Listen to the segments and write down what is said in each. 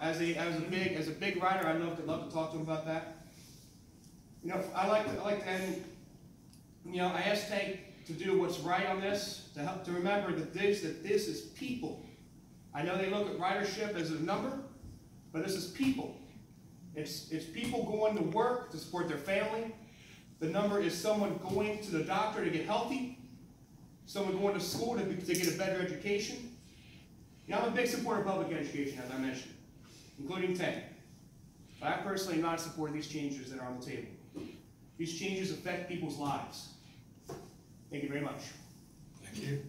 as a big rider, I'd love to talk to him about that. You know, I like to end. You know, I asked Tate to do what's right on this, to remember that this is people. I know they look at ridership as a number, but this is people. It's people going to work to support their family. The number is someone going to the doctor to get healthy, someone going to school to get a better education. You know, I'm a big supporter of public education, as I mentioned, including Tate. But I personally am not in support of these changes that are on the table. These changes affect people's lives. Thank you very much. Thank you.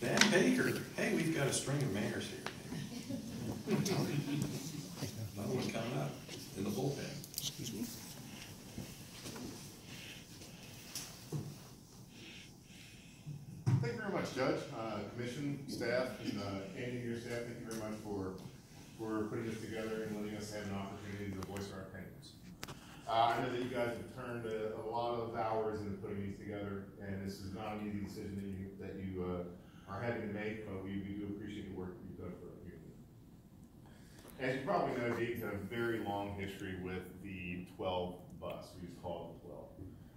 Ben Baker. Hey, we've got a string of mayors here. Another one coming up in the bullpen. Excuse me. Thank you very much, Judge, Commission, staff, and Andy and your staff. Thank you very much for putting this together and letting us have an opportunity to voice our opinions. I know that you guys have turned a lot of hours into putting these together, and this is not an easy decision that you are having to make, but we do appreciate the work that you've done for our community. As you probably know, Dayton has a very long history with the 12 bus. We just call it the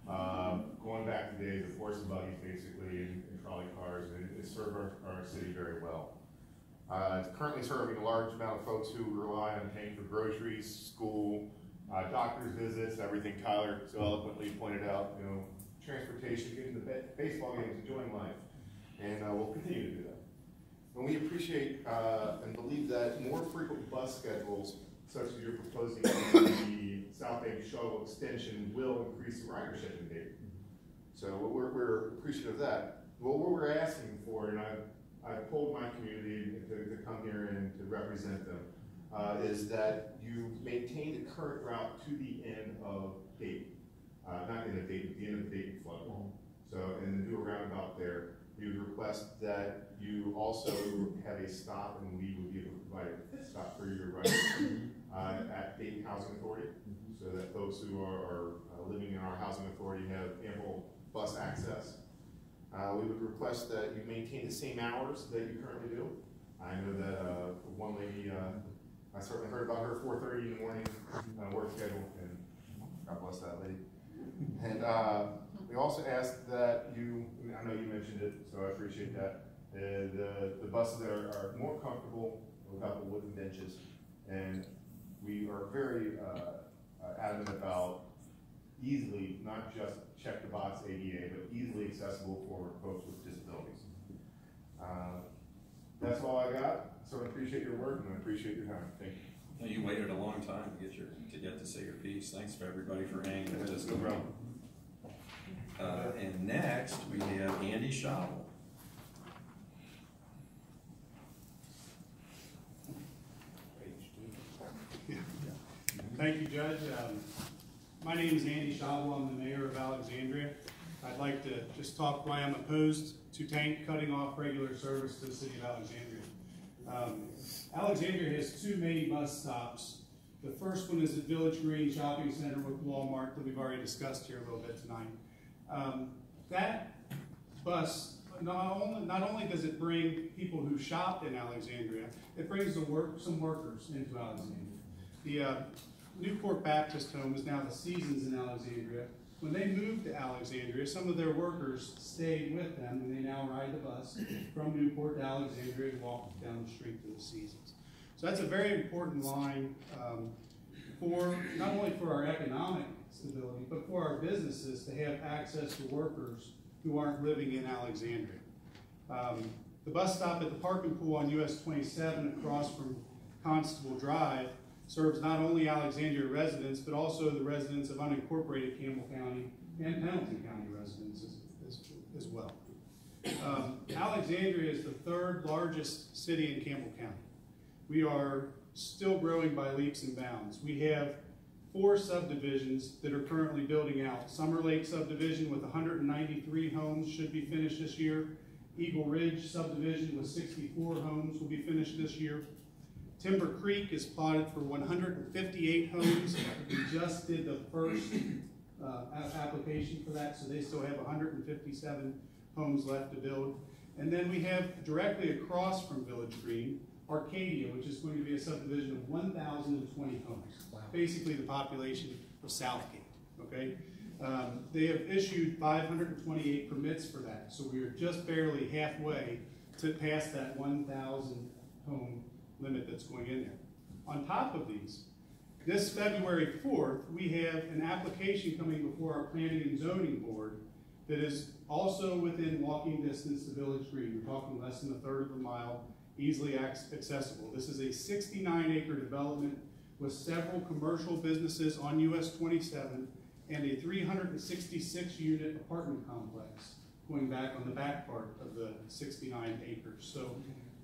12. Going back to the days of horse and buggies, basically, and trolley cars, and it served our city very well. It's currently serving a large amount of folks who rely on paying for groceries, school, doctor's visits, everything Tyler so eloquently pointed out, you know, transportation, getting to baseball games, enjoying life, and we'll continue to do that. And we appreciate and believe that more frequent bus schedules, such as you're proposing in the South Bay Shawwal extension, will increase the ridership in Dayton. So we're appreciative of that. Well, what we're asking for, and I've pulled my community to come here and to represent them, is that you maintain the current route to the end of Dayton. Not end of Dayton, the end of the Dayton flood. So, and do a roundabout there. We would request that you also have a stop, and we would be able to provide a stop for your riders at Dayton Housing Authority, so that folks who are living in our housing authority have ample bus access. We would request that you maintain the same hours that you currently do. I know that one lady, I certainly heard about her 4:30 in the morning work schedule, and God bless that lady. And we also ask that you, I know you mentioned it, so I appreciate that. The buses are more comfortable without the wooden benches, and we are very adamant about easily, not just check the box ADA, but easily accessible for folks with disabilities. That's all I got. So I appreciate your work and I appreciate your time. Thank you. Well, you waited a long time to get to say your piece. Thanks for everybody for hanging with us. No problem. And next we have Andy Shawwal. Thank you, Judge. My name is Andy Shawwal. I'm the mayor of Alexandria. I'd like to just talk why I'm opposed to tank cutting off regular service to the city of Alexandria. Alexandria has two main bus stops. The first one is at Village Green Shopping Center with Walmart that we've already discussed here a little bit tonight. That bus, not only does it bring people who shop in Alexandria, it brings some workers into Alexandria. The Newport Baptist Home is now the Seasons in Alexandria. When they moved to Alexandria, some of their workers stayed with them, and they now ride the bus from Newport to Alexandria and walk down the street to the Seasons. So that's a very important line for not only for our economic stability, but for our businesses to have access to workers who aren't living in Alexandria. The bus stop at the parking pool on US 27 across from Constable Drive serves not only Alexandria residents, but also the residents of unincorporated Campbell County and Pendleton County residents as well. Alexandria is the third largest city in Campbell County. We are still growing by leaps and bounds. We have 4 subdivisions that are currently building out. Summer Lake subdivision with 193 homes should be finished this year. Eagle Ridge subdivision with 64 homes will be finished this year. Timber Creek is plotted for 158 homes. We just did the first application for that, so they still have 157 homes left to build. And then we have directly across from Village Green, Arcadia, which is going to be a subdivision of 1,020 homes. Wow. Basically the population of Southgate, okay? They have issued 528 permits for that, so we are just barely halfway to pass that 1,000 home limit that's going in there. On top of these, this February 4th, we have an application coming before our Planning and Zoning Board that is also within walking distance to Village Green. We're talking less than a third of a mile, easily accessible. This is a 69-acre development with several commercial businesses on US 27 and a 366-unit apartment complex going back on the back part of the 69 acres. So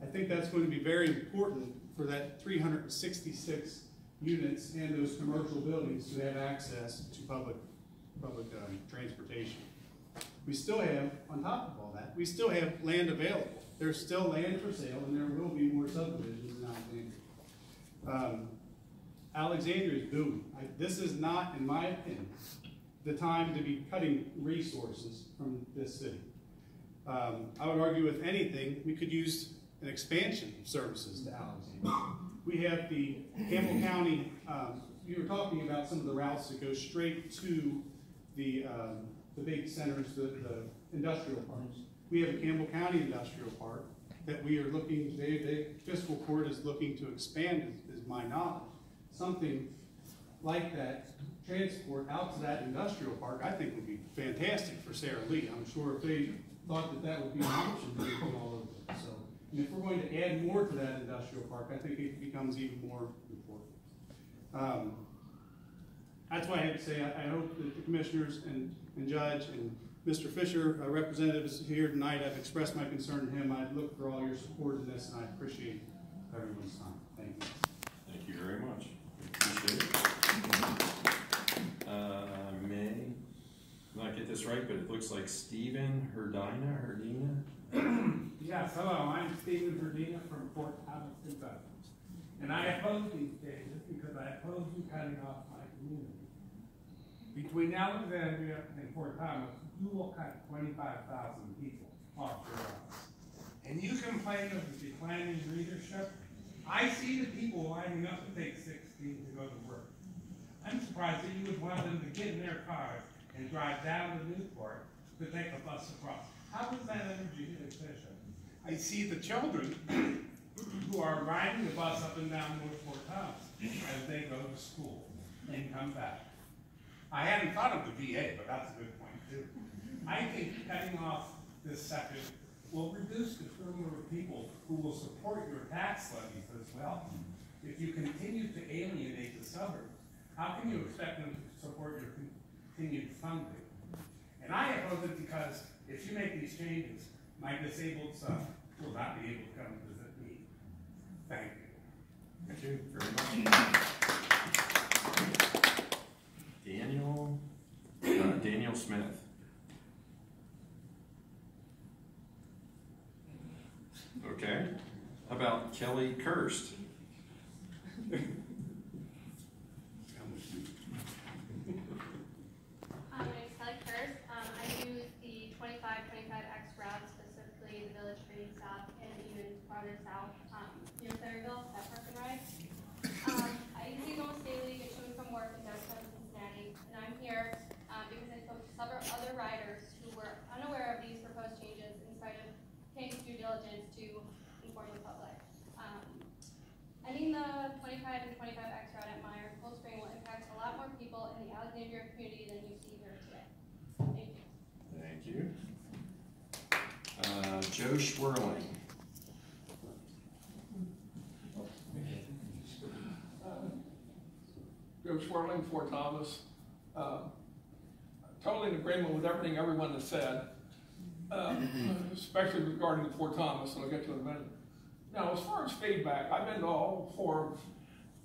I think that's going to be very important for that 366 units and those commercial buildings to have access to public transportation. We still have, on top of all that, we still have land available. There's still land for sale, and there will be more subdivisions in Alexandria. Alexandria is booming. This is not, in my opinion, the time to be cutting resources from this city. I would argue, if anything, we could use an expansion of services to Alexandria. We have the Campbell County, you were talking about some of the routes that go straight to the big centers, the industrial parks. We have a Campbell County Industrial Park that we are looking, the fiscal court is looking to expand, is my knowledge. Something like that, transport out to that industrial park, I think would be fantastic for Sarah Lee. I'm sure if they thought that that would be an option, they would be all over it. So, and if we're going to add more to that industrial park, I think it becomes even more important. That's why I have to say, I hope that the commissioners and Judge and Mr. Fisher, representatives here tonight, I've expressed my concern to him. I look for all your support in this, and I appreciate everyone's time. Thank you. Thank you very much. Appreciate it. May not get this right, but it looks like Verdina. Yes, hello, I'm Stephen Verdina from Fort Thomas, Kentucky. And I oppose these changes because I oppose you cutting off my community. Between Alexandria and Fort Thomas, you will cut 25,000 people off your routes. And you complain of the declining readership. I see the people lining up to take 16 to go to work. I'm surprised that you would want them to get in their cars and drive down to Newport to take a bus across. How is that energy efficient? I see the children who are riding the bus up and down North Fort Thomas as they go to school and come back. I hadn't thought of the VA, but that's a good point too. I think cutting off this section will reduce the number of people who will support your tax levies as well. If you continue to alienate the suburbs, how can you expect them to support your continued funding? And I oppose it because if you make these changes, my disabled son will not be able to come visit me. Thank you. Thank you very much. Daniel Smith. Okay. How about Kelly Kirst? My name is Kelly Kirst. I use the 2525X route, specifically the Village Green South and even farther south, near Claryville, that park and ride. I use these almost daily, get to and from work in downtown Cincinnati, and I'm here because I spoke to several other riders who were unaware of these proposed changes in spite of taking due diligence to inform the public. Ending the 25 and 25X route at Meyer Cold Spring will impact a lot more people in the Alexandria community than you see here today. Thank you. Thank you. Joe Schwerling. Joe Schwerling, Fort Thomas. Totally in agreement with everything everyone has said, especially regarding the Fort Thomas, and I'll get to it in a minute. Now, as far as feedback, I've been to all four of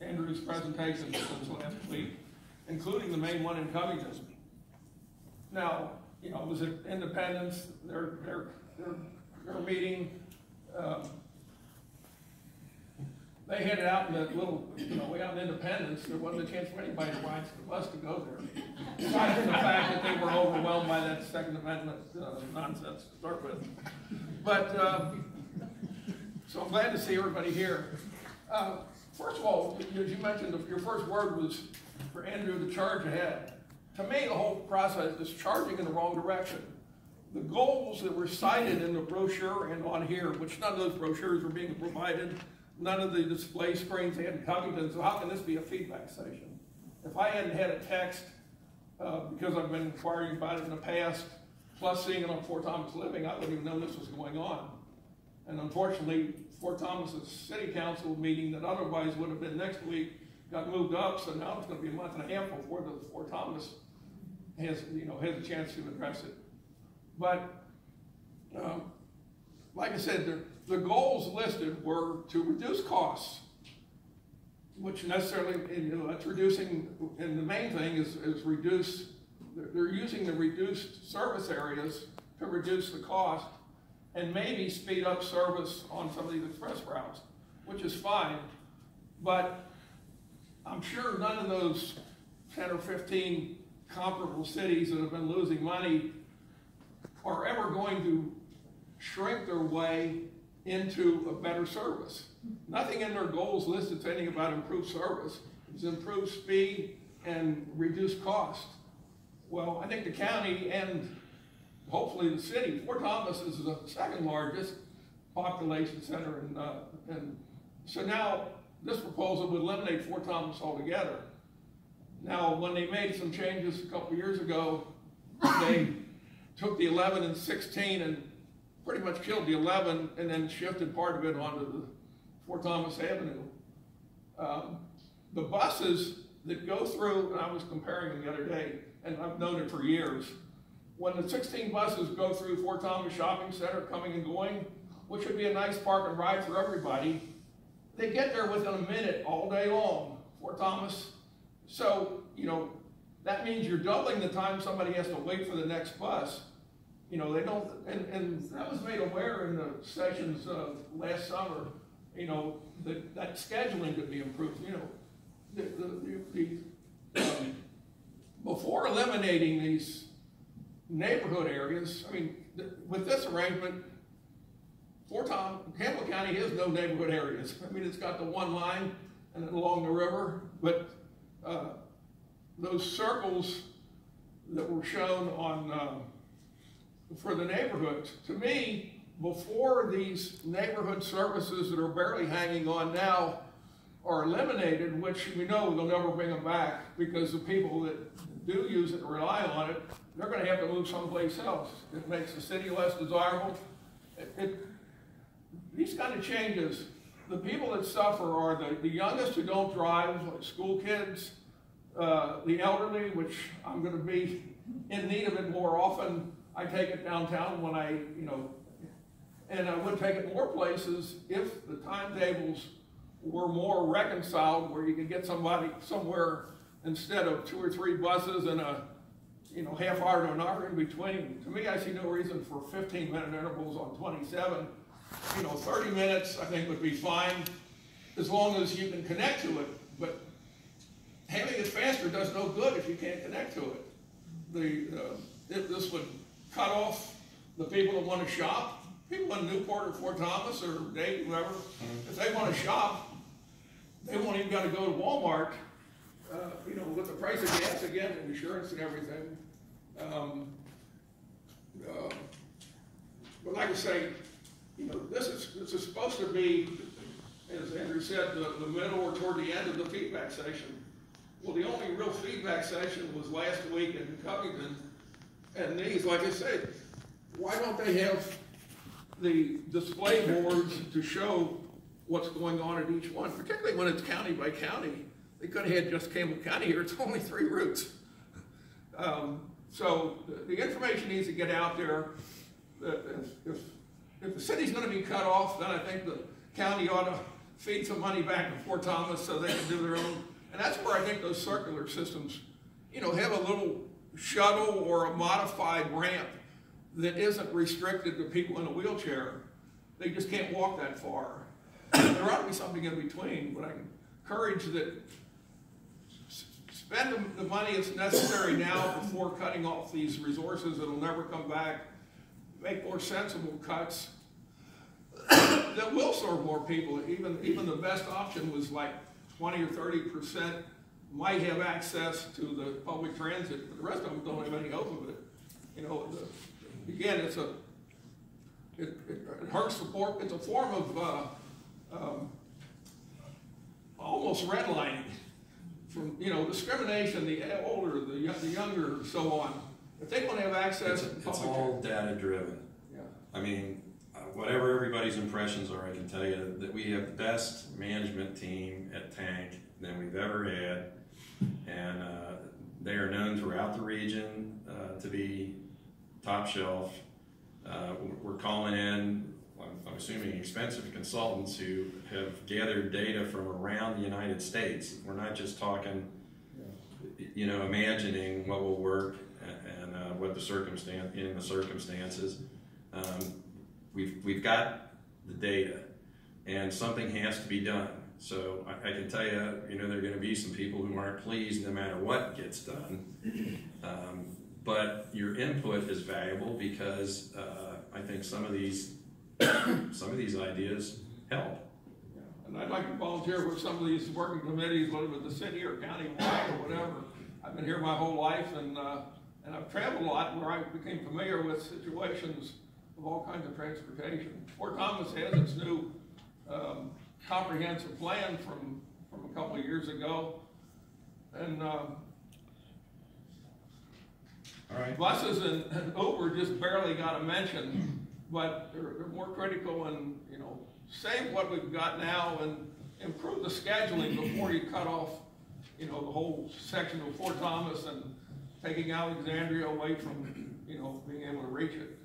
Andrew's presentations since last week, including the main one in Covington. Now, you know, it was at Independence, their meeting. They headed out in that little, you know, way out in Independence. There wasn't a chance for anybody to ride the bus to go there. Aside from the fact that they were overwhelmed by that Second Amendment nonsense to start with. But, so I'm glad to see everybody here. First of all, as you mentioned, your first word was for Andrew to charge ahead. To me, the whole process is charging in the wrong direction. The goals that were cited in the brochure and on here, which none of those brochures were being provided, none of the display screens they had in Covington, so how can this be a feedback session? If I hadn't had a text, because I've been inquiring about it in the past, plus seeing it on Fort Thomas Living, I wouldn't even know this was going on. And unfortunately, Fort Thomas's city council meeting that otherwise would have been next week got moved up, so now it's going to be a month and a half before the Fort Thomas has a chance to address it. But like I said, the goals listed were to reduce costs, which necessarily, that's reducing, and the main thing is reduce, they're using the reduced service areas to reduce the cost and maybe speed up service on some of these express routes, which is fine. But I'm sure none of those 10 or 15 comparable cities that have been losing money are ever going to shrink their way into a better service. Nothing in their goals listed anything about improved service. It's improved speed and reduced cost. Well, I think the county and hopefully the city, Fort Thomas is the second largest population center, and so now this proposal would eliminate Fort Thomas altogether. Now, when they made some changes a couple years ago, they took the 11 and 16 and pretty much killed the 11 and then shifted part of it onto the Fort Thomas Avenue. The buses that go through, and I was comparing them the other day, and I've known it for years, when the 16 buses go through Fort Thomas Shopping Center coming and going, which would be a nice park and ride for everybody, they get there within a minute all day long, Fort Thomas. So, that means you're doubling the time somebody has to wait for the next bus. They don't, and that was made aware in the sessions last summer, that scheduling could be improved. Before eliminating these neighborhood areas, with this arrangement, Campbell County has no neighborhood areas. It's got the one line and then along the river, but those circles that were shown on for the neighborhoods, to me, before these neighborhood services that are barely hanging on now are eliminated, which we know they'll never bring them back because the people that do use it and rely on it, they're going to have to move someplace else. It makes the city less desirable. These kind of changes, the people that suffer are the youngest who don't drive, like school kids, the elderly, which I'm going to be in need of it more often. I take it downtown when and I would take it more places if the timetables were more reconciled, where you could get somebody somewhere instead of 2 or 3 buses and a half hour to an hour in between. To me, I see no reason for 15-minute intervals on 27. 30 minutes I think would be fine as long as you can connect to it. But having it faster does no good if you can't connect to it. This would cut off the people that want to shop. People in Newport or Fort Thomas or Dayton, whoever, if they want to shop, they won't even got to go to Walmart, with the price of gas again and insurance and everything. But like I say, this is supposed to be, as Andrew said, the middle or toward the end of the feedback session. Well, the only real feedback session was last week in Covington, and these, like I said, why don't they have the display boards to show what's going on at each one, particularly when it's county by county. They could have had just Campbell County here, it's only 3 routes. So the information needs to get out there. If the city's going to be cut off, then I think the county ought to feed some money back to Fort Thomas so they can do their own. And that's where I think those circular systems, have a little shuttle or a modified ramp that isn't restricted to people in a wheelchair. They just can't walk that far. There ought to be something in between, but I encourage that spend the money that's necessary now before cutting off these resources that'll never come back. Make more sensible cuts that will serve more people. Even the best option was like 20 or 30% might have access to the public transit, but the rest of them don't have any hope of it. You know, again, it hurts support. It's a form of almost redlining, from, you know, discrimination, the older, the younger, so on. If they don't have access, it's all data driven. Yeah. I mean, whatever everybody's impressions are, I can tell you that we have the best management team at Tank than we've ever had, and they are known throughout the region to be top shelf. We're calling in, I'm assuming, expensive consultants who have gathered data from around the United States. We're not just talking, you know, imagining what will work and what the circumstances. We've got the data, and something has to be done. So I can tell you, you know, there are going to be some people who aren't pleased no matter what gets done. But your input is valuable because I think some of these ideas help. Yeah. And I'd like to volunteer with some of these working committees, whether with the city or county-wide or whatever. I've been here my whole life, and I've traveled a lot where I became familiar with situations of all kinds of transportation. Fort Thomas has its new comprehensive plan from a couple of years ago, and All right. buses and Uber just barely got a mention, but they're more critical, and, you know, save what we've got now and improve the scheduling before you cut off, you know, the whole section of Fort Thomas and taking Alexandria away from, you know, being able to reach it.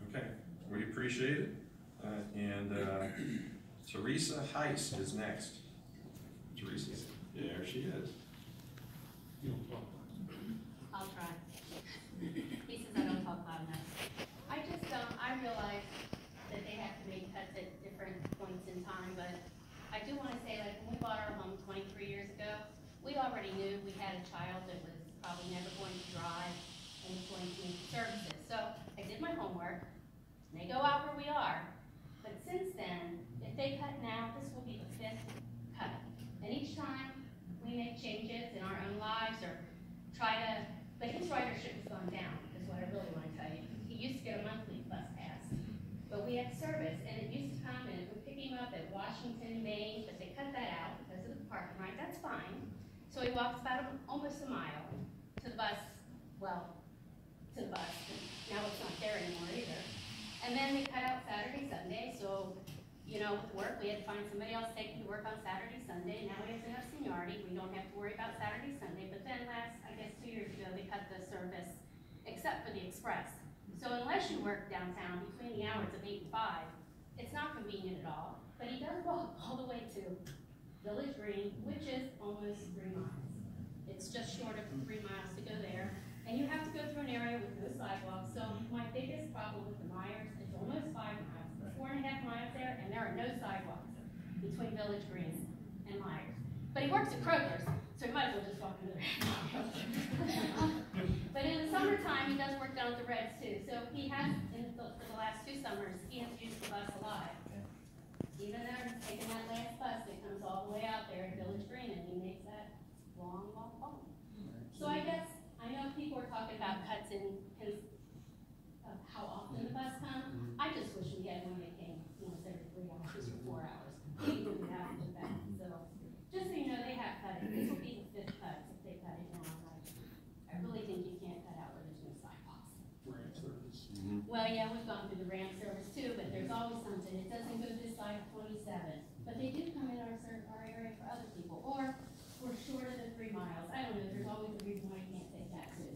Okay, we appreciate it. And Teresa Heist is next. Teresa, there she is. I'll try. He says I don't talk loud enough. I realize that they have to make cuts at different points in time, but I do want to say, like, when we bought our home 23 years ago, we already knew we had a child that was probably never going to drive and was going to need services. So I did my homework, and they go out where we are. But since then, if they cut now, this will be the 5th cut. And each time we make changes in our own lives or try to, but his ridership has gone down, is what I really want to tell you. He used to get a monthly bus pass, but we had service, and it used to come and we pick him up at Washington, Maine, but they cut that out because of the parking, right? That's fine. So he walks about almost a mile to the bus, well, to the bus. Now it's not there anymore either. And then they cut out Saturday, Sunday, so, you know, with work, we had to find somebody else to take him to work on Saturday, Sunday. Now we have enough seniority, we don't have to worry about Saturday, Sunday. But then last, I guess 2 years ago, they cut the service, except for the express. So unless you work downtown between the hours of 8 and 5, it's not convenient at all. But he does walk all the way to Village Green, which is almost 3 miles. It's just short of 3 miles to go there. And you have to go through an area with no sidewalks. So my biggest problem with the Myers is almost 5 miles, 4.5 miles there, and there are no sidewalks between Village Green and Myers. But he works at Kroger's, so he might as well just walk into the But in the summertime, he does work down at the Reds too. So he has, for the last 2 summers, he has used the bus a lot. Even though he's taking that last bus that comes all the way out there at Village Green, and he makes that long walk home. So I guess, I know people are talking about cuts in how often the bus comes. I just wish we had one that came once every 3 hours or 4 hours. We wouldn't have to do that. So just so you know, they have cut it. This will be the 5th cut if they cut it now. I really think you can't cut out where there's no sidewalks. Ramp service. Well, yeah, we've gone through the ramp service too, but there's always something. It doesn't go this side of 27, but they do come in our area for other people, or we're shorter than 3 miles. I don't know. There's always a reason why you can't take that too.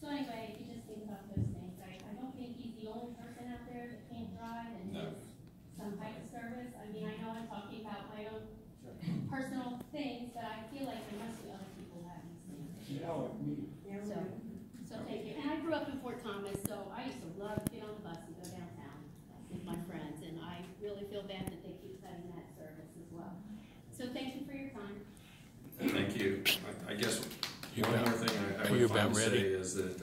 So anyway, if you just think about those things, I don't think he's the only person out there that can't drive and needs some type of service. I mean, I know I'm talking about my own personal things, but I feel like there must be other people who have these things. Yeah, like me. So thank you. And I grew up in Fort Thomas, so I used to love to get on the bus and go downtown with my friends, and I really feel bad that they keep cutting that service as well. So thank you for your time. Thank you. I guess one more thing I would finally say is that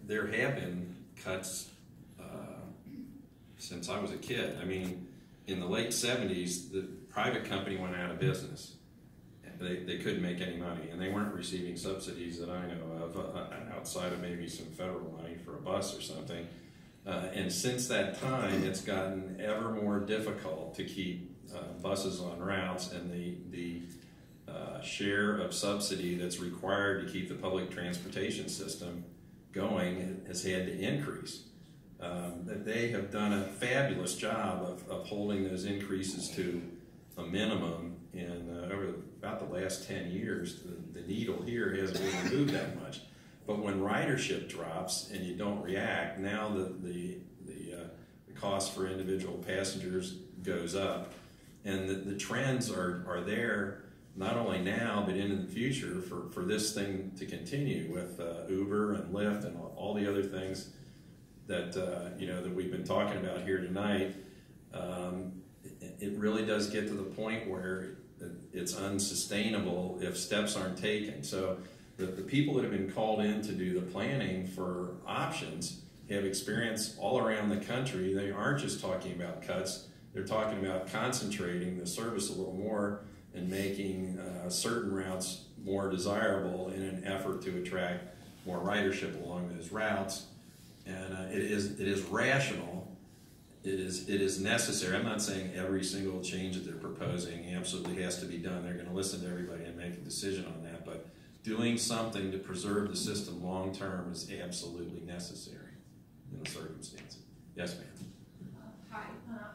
there have been cuts since I was a kid. I mean, in the late 70s, the private company went out of business. They couldn't make any money, and they weren't receiving subsidies that I know of, outside of maybe some federal money for a bus or something. And since that time, it's gotten ever more difficult to keep buses on routes, and the share of subsidy that's required to keep the public transportation system going has had to increase. That they have done a fabulous job of holding those increases to a minimum in over about the last 10 years. The needle here hasn't really moved that much. But when ridership drops and you don't react, now the cost for individual passengers goes up. And the trends are there, not only now, but into the future for this thing to continue with Uber and Lyft and all the other things that, you know, that we've been talking about here tonight. It really does get to the point where it's unsustainable if steps aren't taken. So the people that have been called in to do the planning for options have experience all around the country. They aren't just talking about cuts. They're talking about concentrating the service a little more and making certain routes more desirable in an effort to attract more ridership along those routes. And it is rational. It is necessary. I'm not saying every single change that they're proposing absolutely has to be done. They're going to listen to everybody and make a decision on that. But doing something to preserve the system long term is absolutely necessary in the circumstances. Yes, ma'am. Hi,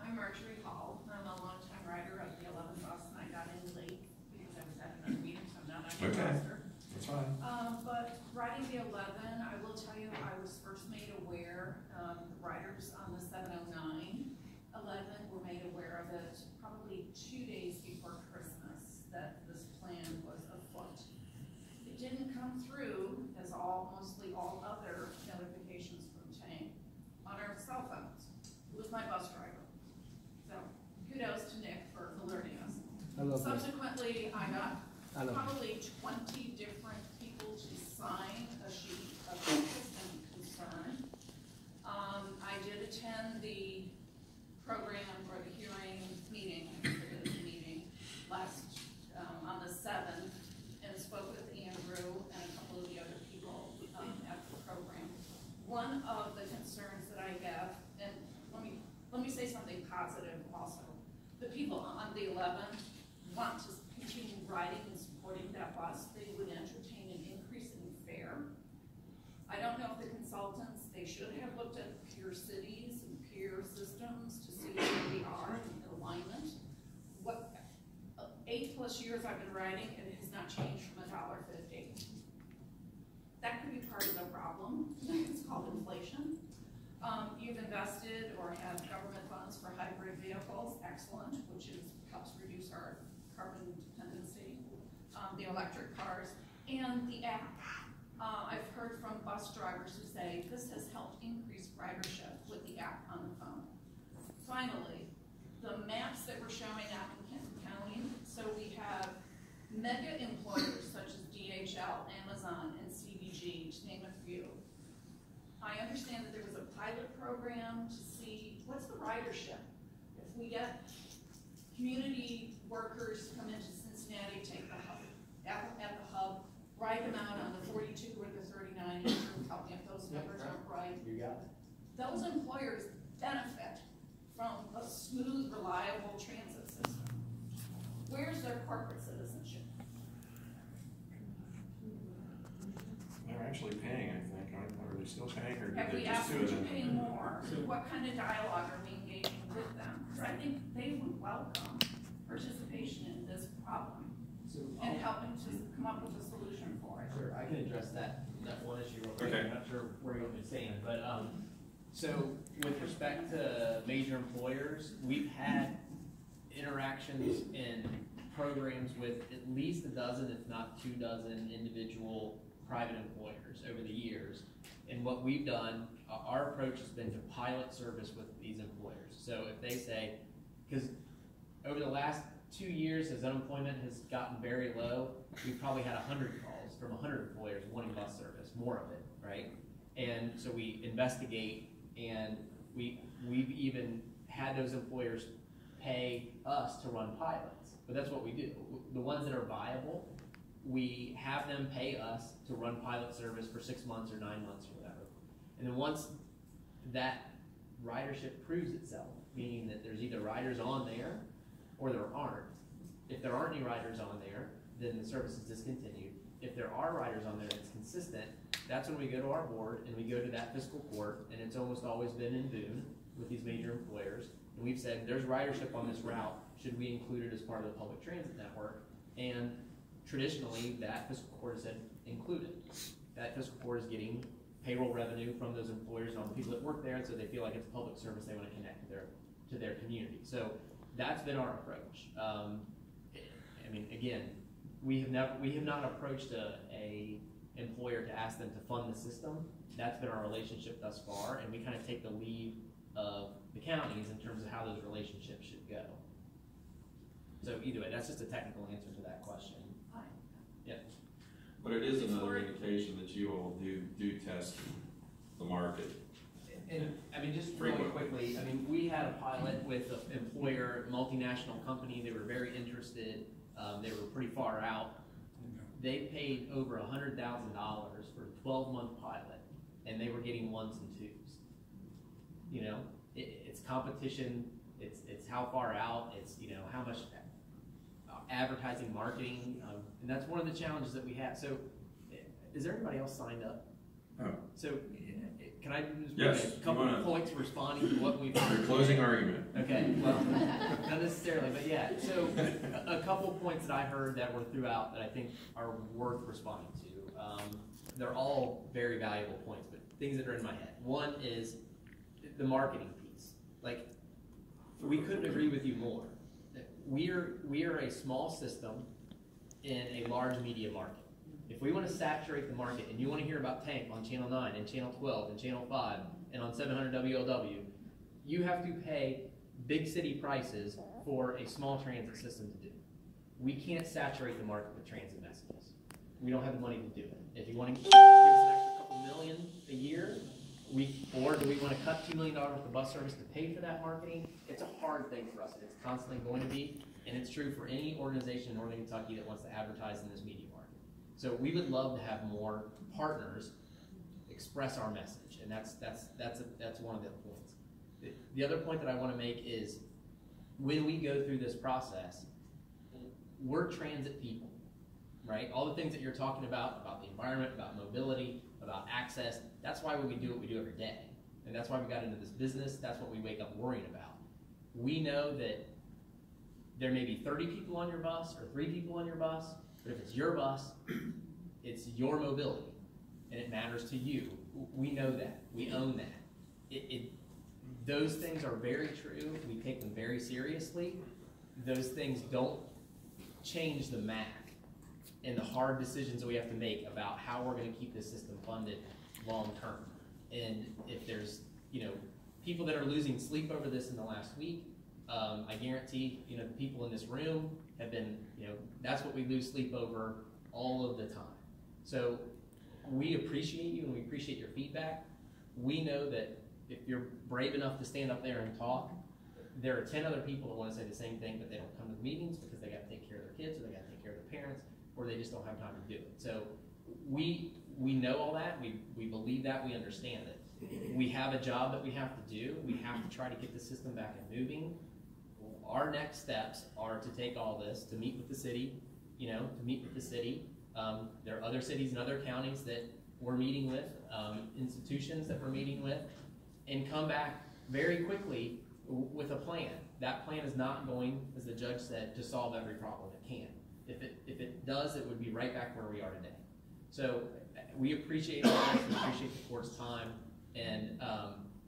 I'm Marjorie Hall. I'm a longtime rider of the 11 bus, and I got in late because I was at another meeting, so I'm not on your roster. That's fine. But riding the 11, I will tell you, I was first made aware, the riders on the 709 11 were made aware of it probably 2 days before Christmas, that this plan was afoot. It didn't come through as mostly all other notifications from Tank on our cell phones. It was my bus driver. So kudos to Nick for alerting us. Subsequently, I got probably 20 different people to sign a sheet of interest and concern. I did attend the program or the hearing meeting, last on the 7th, and spoke with Andrew and a couple of the other people at the program. One of the concerns that I have, and let me say something positive also. The people on the 11th want to continue riding and supporting that bus. They would entertain an increase in fare. I don't know if the consultants, they should have looked at peer cities and peer systems to see where we are in alignment. 8+ years I've been riding, and it has not changed from $1.50. That could be part of the problem. It's called inflation. You've invested or have government funds for hybrid vehicles, excellent, which helps reduce our carbon dependency. The electric cars and the app. I've heard from bus drivers who say this has helped increase ridership with the app on the phone. Finally, the maps that we're showing out in Kenton County. So we have mega employers such as DHL, Amazon, and CBG, to name a few. I understand that there was a pilot program to see what's the ridership. If we get community workers come into Cincinnati, take the hub, at the hub, ride them out on the 42 or the 39, help me if those numbers aren't right. You got it. Those employers benefit from a smooth, reliable transit system. Where's their corporate citizenship? They're actually paying, I think. Are they still paying, or Have did we they just asked do them it? to pay more? What kind of dialogue are we engaging with them? Because I think they would welcome participation in this problem and helping to come up with a solution for it. Sure, I can address that one issue real quick. Okay. I'm not sure where you want me to stand, but so with respect to major employers, we've had interactions and programs with at least a dozen, if not 24 individual private employers over the years. And what we've done, our approach has been to pilot service with these employers. So if they say, because over the last 2 years, as unemployment has gotten very low, we've probably had 100 calls from 100 employers wanting bus service, more of it, right? And so we investigate and we we've even had those employers pay us to run pilots, but that's what we do. The ones that are viable, we have them pay us to run pilot service for 6 months or 9 months or whatever. And then once that ridership proves itself, meaning that there's either riders on there or there aren't. If there aren't any riders on there, then the service is discontinued. If there are riders on there that's consistent, that's when we go to our board and we go to that fiscal court, and it's almost always been in Boone with these major employers. And we've said, there's ridership on this route. Should we include it as part of the public transit network? And traditionally, that fiscal court has said include it. That fiscal court is getting payroll revenue from those employers and all the people that work there, and so they feel like it's a public service they want to connect to their community. So that's been our approach. I mean, again, we have not approached a employer to ask them to fund the system. That's been our relationship thus far, and we kind of take the lead of the counties in terms of how those relationships should go. So either way, that's just a technical answer to that question. Yeah. But it is another indication that you all do test the market. And I mean, just really quickly, I mean, we had a pilot with an employer, multinational company. They were very interested. They were pretty far out. They paid over $100,000 for a 12-month pilot, and they were getting 1s and 2s. You know, it's competition. It's how far out. It's, you know, how much advertising, marketing, and that's one of the challenges that we have. So, is there anybody else signed up? Oh. So, can I just make a couple of points responding to what we've heard? Closing argument. Okay, well, not necessarily, but yeah. So, a couple points that I heard that were throughout that I think are worth responding to. They're all very valuable points, but things that are in my head. One is the marketing piece. Like, we couldn't agree with you more. We are a small system in a large media market. If we want to saturate the market and you want to hear about Tank on Channel 9 and Channel 12 and Channel 5 and on 700 WLW, you have to pay big city prices for a small transit system to do. We can't saturate the market with transit messages. We don't have the money to do it. If you want to give us an extra couple million a year, or do we want to cut $2 million worth of bus service to pay for that marketing? It's a hard thing for us, and it's constantly going to be, and it's true for any organization in Northern Kentucky that wants to advertise in this media market. So we would love to have more partners express our message, and that's one of the points. The other point that I want to make is when we go through this process, we're transit people, right? All the things that you're talking about the environment, about mobility, about access, that's why we do what we do every day. And that's why we got into this business. That's what we wake up worrying about. We know that there may be 30 people on your bus or 3 people on your bus, but if it's your bus, it's your mobility, and it matters to you. We know that. We own that. Those things are very true. We take them very seriously. Those things don't change the math and the hard decisions that we have to make about how we're going to keep this system funded long term. And if there's, you know, people that are losing sleep over this in the last week, I guarantee, you know, the people in this room have been, you know, that's what we lose sleep over all of the time. So we appreciate you and we appreciate your feedback. We know that if you're brave enough to stand up there and talk, there are 10 other people that want to say the same thing, but they don't come to the meetings because they got to take care of their kids, or they got to take care of their parents, or they just don't have time to do it. So we know all that. We believe that. We understand it. We have a job that we have to do. We have to try to get the system back and moving. Our next steps are to take all this, to meet with the city, you know, to meet with the city. There are other cities and other counties that we're meeting with, institutions that we're meeting with, and come back very quickly with a plan. That plan is not going, as the judge said, to solve every problem. It can. If it does, it would be right back where we are today. So we appreciate all this, we appreciate the court's time, and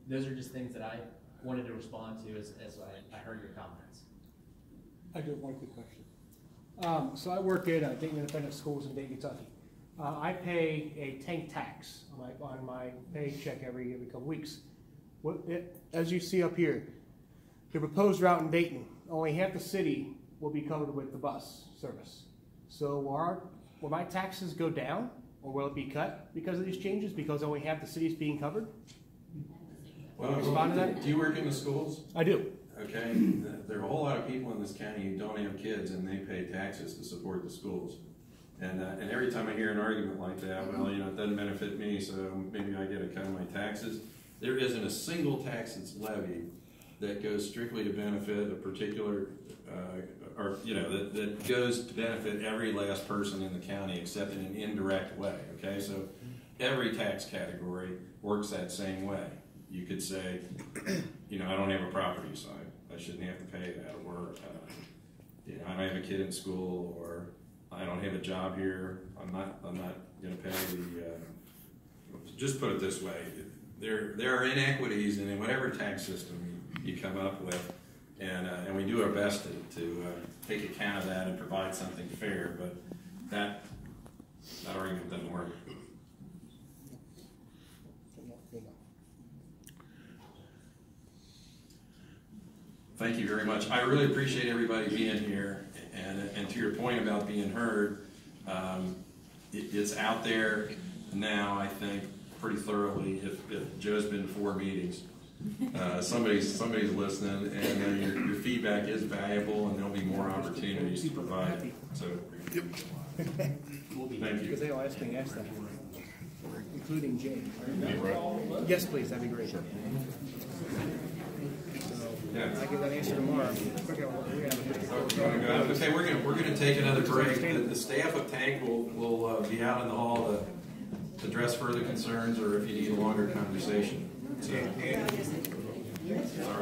those are just things that I wanted to respond to as I heard your comments. I do have one quick question. So I work at Dayton Independent Schools in Dayton, Kentucky. I pay a tank tax on my paycheck every couple weeks. As you see up here, the proposed route in Dayton, only half the city will be covered with the bus service. So will my taxes go down, or will it be cut because of these changes, because only half the city is being covered? Well, respond to that? do you work in the schools? I do. Okay, there are a whole lot of people in this county who don't have kids and they pay taxes to support the schools. And every time I hear an argument like that, well, you know, it doesn't benefit me, so maybe I get a cut of my taxes. There isn't a single tax that's levied that goes strictly to benefit a particular, or, you know, that goes to benefit every last person in the county except in an indirect way, okay? So every tax category works that same way. You could say, you know, I don't have a property, so I shouldn't have to pay that, or, you know, I don't have a kid in school, or I don't have a job here, I'm not gonna pay the, just put it this way, there are inequities in whatever tax system you come up with, and we do our best to take account of that and provide something fair, but that argument doesn't work. Thank you very much. I really appreciate everybody being here, and to your point about being heard, it's out there now, I think, pretty thoroughly. If Joe's been to 4 meetings, somebody's listening, and your feedback is valuable, and there'll be more opportunities to provide. So, thank you. Because they all ask that, including Jane. Yes, please, that'd be great. Yeah. I get that answer tomorrow. Okay, we're gonna take another break. The staff of Tank will be out in the hall to address further concerns, or if you need a longer conversation. So, all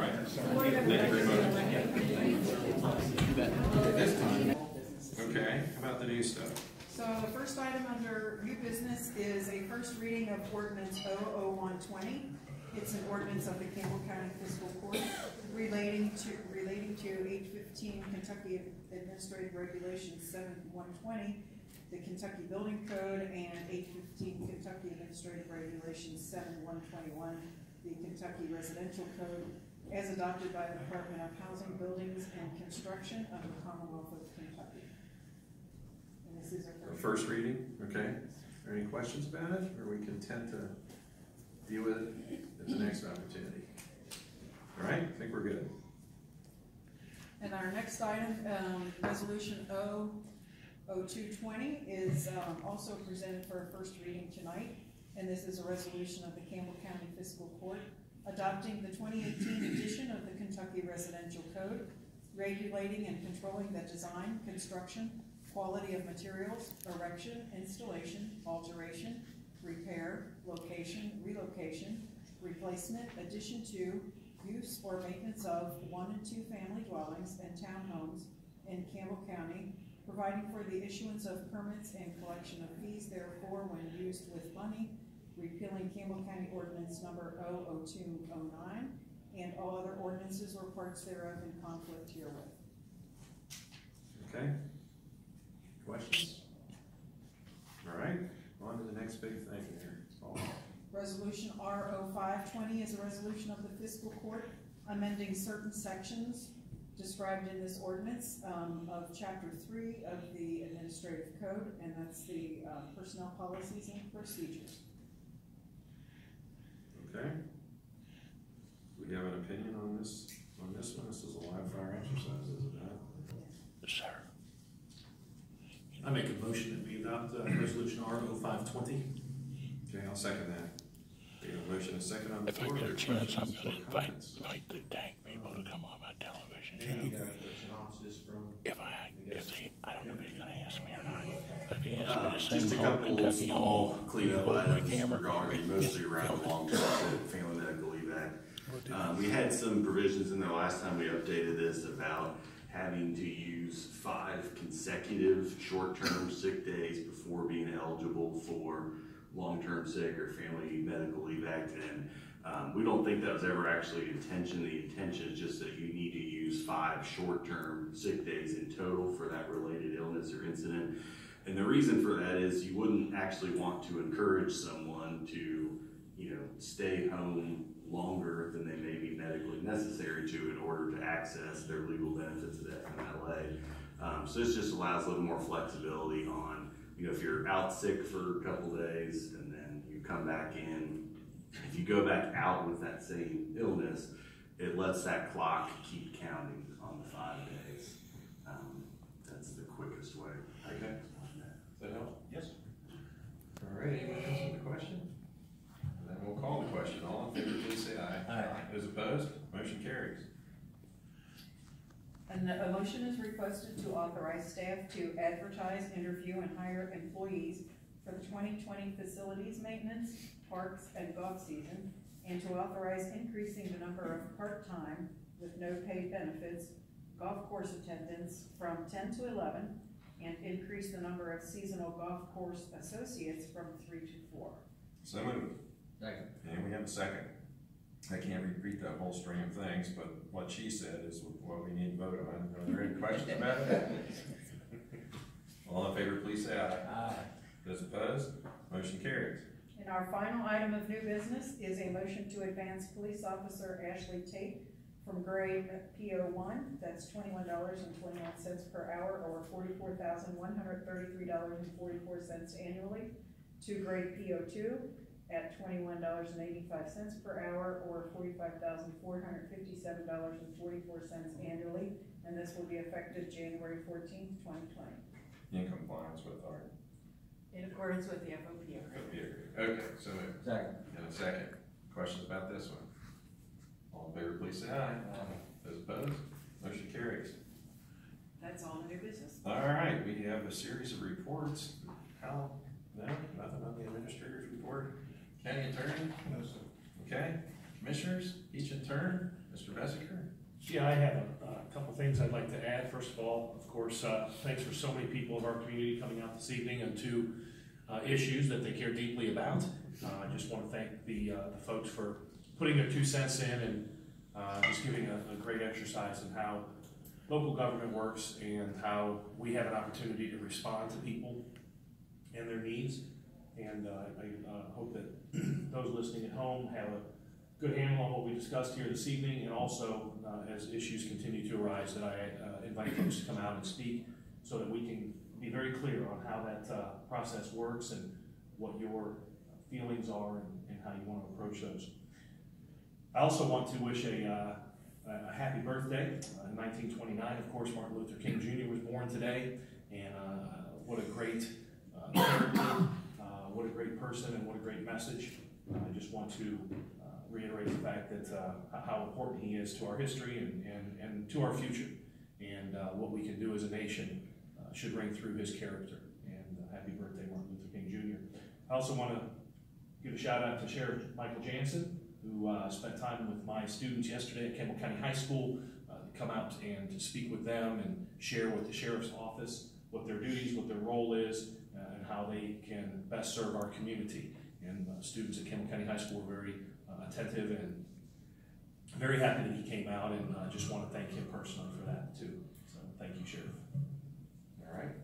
right. Thank you very much. This time. Okay. How about the new stuff? So the first item under new business is a first reading of Ordinance 00120. It's an ordinance of the Campbell County Fiscal Court relating to 815 Kentucky Administrative Regulations 7120, the Kentucky Building Code, and 815 Kentucky Administrative Regulations 7121, the Kentucky Residential Code, as adopted by the Department of Housing, Buildings, and Construction of the Commonwealth of Kentucky. And this is our first reading. Okay. Are there any questions about it, or are we content to deal with it at the next opportunity? All right, I think we're good. And our next item, Resolution 00220, is also presented for a first reading tonight. And this is a resolution of the Campbell County Fiscal Court adopting the 2018 edition of the Kentucky Residential Code, regulating and controlling the design, construction, quality of materials, erection, installation, alteration, repair, location, relocation, replacement, addition to, use or maintenance of 1- and 2-family dwellings and townhomes in Campbell County, providing for the issuance of permits and collection of fees therefore when used with money, repealing Campbell County Ordinance number 00209, and all other ordinances or parts thereof in conflict herewith. Okay. Questions? All right. On to the next big thing here. Resolution R0520 is a resolution of the Fiscal Court amending certain sections described in this ordinance of Chapter 3 of the Administrative Code, and that's the personnel policies and procedures. Okay. Do we have an opinion on this one? This is a live fire exercise, is it not? Yes, sir. I make a motion that we adopt resolution R0520. Okay, I'll second that. We have a motion and a second on the floor. If I get a chance, I'm going to invite the Tank people to come on my television show. I don't know if he's going to ask me or not. If he asks me to sing just a couple small cleanup items regarding mostly around the long-term family medical leave act. We had some provisions in there last time we updated this about having to use 5 consecutive short-term sick days before being eligible for long-term sick or family medical leave act, and we don't think that was ever actually the intention. The intention is just that you need to use 5 short-term sick days in total for that related illness or incident. And the reason for that is you wouldn't actually want to encourage someone to, you know, stay home longer than they may be medically necessary to in order to access their legal benefits of FMLA. So this just allows a little more flexibility on, you know, if you're out sick for a couple days and then you come back in if you go back out with that same illness, it lets that clock keep counting on the 5 days. That's the quickest way. Okay. Does that help? Yes. All right, anyone else with a question? And then we'll call the question. All in favor, please say aye. Aye. Those opposed, motion carries. And a motion is requested to authorize staff to advertise, interview, and hire employees for the 2020 facilities maintenance, parks, and golf season, and to authorize increasing the number of part-time with no paid benefits golf course attendants from 10 to 11, and increase the number of seasonal golf course associates from 3 to 4. So moved. Second. And we have a second. I can't repeat that whole string of things, but what she said is what we need to vote on. Are there any questions about it? All in favor, please say aye. Aye. Those opposed, motion carries. And our final item of new business is a motion to advance police officer Ashley Tate from grade PO1, that's $21.21 per hour, or $44,133.44 annually, to grade PO2 at $21.85 per hour, or $45,457.44 annually, and this will be effective January 14th, 2020. In compliance with our In accordance with the FOP agreement. Okay, so moved. Second. And a second. Questions about this one? All in favor, please say aye. Those opposed, motion carries. That's all the new business. All right, we have a series of reports. How? No, nothing on the administrator's report. County attorney? No, sir. Okay. Commissioners, each in turn. Mr. Bessiker? Yeah, I have a couple things I'd like to add. First of all, of course, thanks for so many people of our community coming out this evening on 2 issues that they care deeply about. I just want to thank the folks for putting their 2 cents in and just giving a great exercise in how local government works and how we have an opportunity to respond to people and their needs. And I hope that those listening at home have a good handle on what we discussed here this evening, and also as issues continue to arise, that I invite folks to come out and speak so that we can be very clear on how that process works and what your feelings are and how you want to approach those. I also want to wish a happy birthday. In 1929, of course, Martin Luther King Jr. was born today, and what a great character, what a great person, and what a great message. I just want to reiterate the fact that how important he is to our history and to our future, and what we can do as a nation should ring through his character. And happy birthday, Martin Luther King Jr. I also want to give a shout out to Sheriff Michael Jansen, who spent time with my students yesterday at Campbell County High School, to come out and to speak with them and share with the Sheriff's Office what their duties, what their role is, and how they can best serve our community. And students at Campbell County High School were very attentive and very happy that he came out, and just want to thank him personally for that too. So thank you, Sheriff. All right.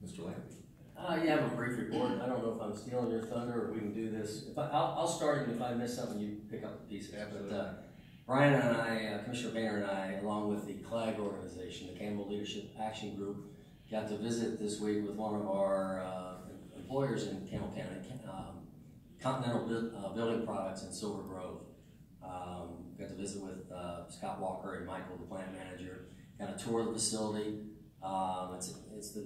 Mr. Lambie? Yeah, I have a brief report. I don't know if I'm stealing your thunder or we can do this. I'll start, and if I miss something, you pick up the pieces. But Brian and I, Commissioner Boehner and I, along with the CLAG organization, the Campbell Leadership Action Group, got to visit this week with one of our employers in Campbell County, Continental Building Products in Silver Grove. Got to visit with Scott Walker and Michael, the plant manager. Got a tour of the facility. It's the